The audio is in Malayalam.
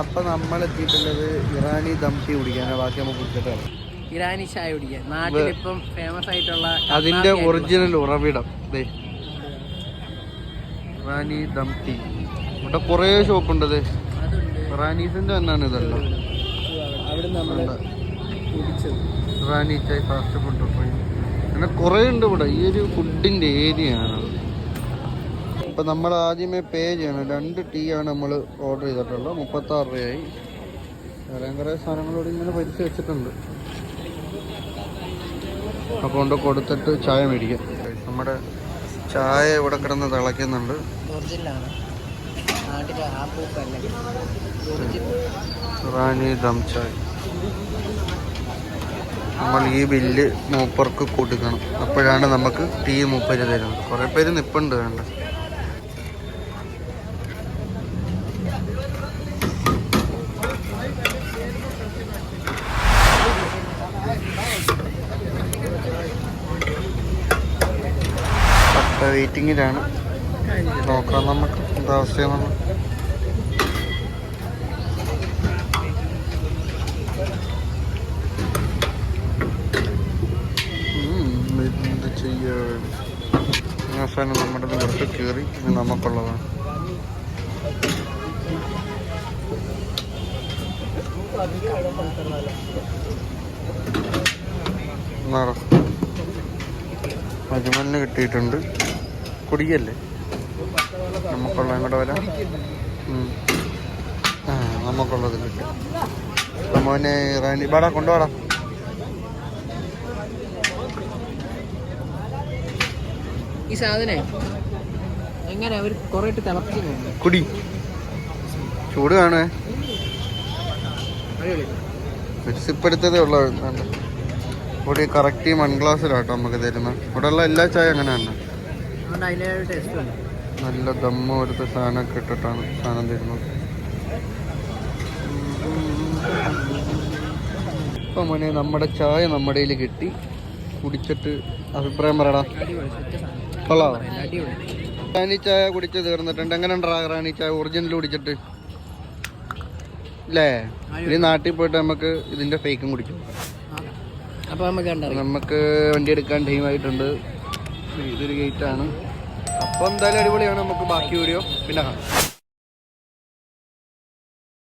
അപ്പം നമ്മൾ എത്തിയിട്ടുള്ളത് ഇറാനി ദം ടീ കുടിക്കാനാണ്. ബാക്കി നമുക്ക് കുടിച്ചിട്ട് ഇറാനി ചായ കുടിക്കാൻ നാട്ടിലിപ്പം ഫേമസ് ആയിട്ടുള്ള അതിന്റെ ഒറിജിനൽ ഉറവിടം ഇറാനി ദം ടീ. ഇവിടെ കുറേ ഷോപ്പുണ്ട്. ഇറാനീസിന്റെ തന്നെയാണ് ഇതെല്ലാം. ഇറാനി ചായ് ഫാസ്റ്റ് ഫുഡ് അങ്ങനെ കുറേ ഉണ്ട് ഇവിടെ. ഈ ഒരു ഫുഡിന്റെ ഏരിയ ആണ്. ഇപ്പം നമ്മൾ ആദ്യമേ പേ ചെയ്യണം. 2 ടീ ആണ് നമ്മൾ ഓർഡർ ചെയ്തിട്ടുള്ളത്. 36 രൂപയായി. വേറെ കുറേ സാധനങ്ങളോട് ഇങ്ങനെ പരിചയം വെച്ചിട്ടുണ്ട്. അപ്പോൾ കൊണ്ട് കൊടുത്തിട്ട് ചായ മേടിക്കാം. നമ്മുടെ ചായ ഇവിടെ കിടന്ന് തിളയ്ക്കുന്നുണ്ട്. റാണി ദം ചായ. നമ്മൾ ഈ ബില്ല് മൂപ്പർക്ക് കൊടുക്കണം. അപ്പോഴാണ് നമുക്ക് ടീ മൂപ്പര് തരുന്നത്. കുറേ പേര് നിൽപ്പുണ്ട്. വേണ്ട വെയിറ്റിങ്ങിലാണ്. നോക്കാം നമുക്ക് എന്താ അവസ്ഥയെന്നാണ്. എന്ത് ചെയ്യാൻ അവസാനം നമ്മുടെ നിർത്തി കയറി. ഇനി നമുക്കുള്ളതാണ്. അജ്മലിന് കിട്ടിയിട്ടുണ്ട്. കുടിക്കല്ലേ നമുക്കുള്ള ഇങ്ങോട്ട് വരാം. നമുക്കുള്ളത് കിട്ടി. മോനെ റാണി വാടാ കൊണ്ടുപോടാ. ഈ സാധനം എങ്ങനെ അവർ കുറേ തിളപ്പിക്കുന്നു. കുടി ചൂട് കാണുവേ. സിപ്പെടുത്തതേ ഉള്ളൂ. ഇവിടെ കറക്റ്റ് 1 ഗ്ലാസ്സിലാട്ടോ നമുക്ക് തരുന്നത്. ഇവിടെ ഉള്ള എല്ലാ ചായ അങ്ങനെ തന്നെ. നല്ല ദമ്മ പോലത്തെ സാധനമൊക്കെ ഇട്ടിട്ടാണ് സാധനം തരുന്നത്. ഇപ്പം മോനെ നമ്മുടെ ചായ നമ്മുടെ കയ്യിൽ കിട്ടി. കുടിച്ചിട്ട് അഭിപ്രായം പറയടാ. കൊള്ളാം. റാണി ചായ കുടിച്ച് തീർന്നിട്ടുണ്ട്. എങ്ങനെ ഉണ്ടാ റാണി ചായ ഒറിജിനൽ കുടിച്ചിട്ട് അല്ലേ? ഇനി നാട്ടിൽ പോയിട്ട് നമുക്ക് ഇതിന്റെ ഫേക്കും കുടിക്കും. അപ്പോൾ നമുക്ക് വണ്ടി എടുക്കാൻ ടൈമായിട്ടുണ്ട്. ഇതൊരു ഗേറ്റാണ്. അപ്പോൾ എന്തായാലും അടിപൊളിയാണ്. നമുക്ക് ബാക്കി വീഡിയോ പിന്നെ കാണാം.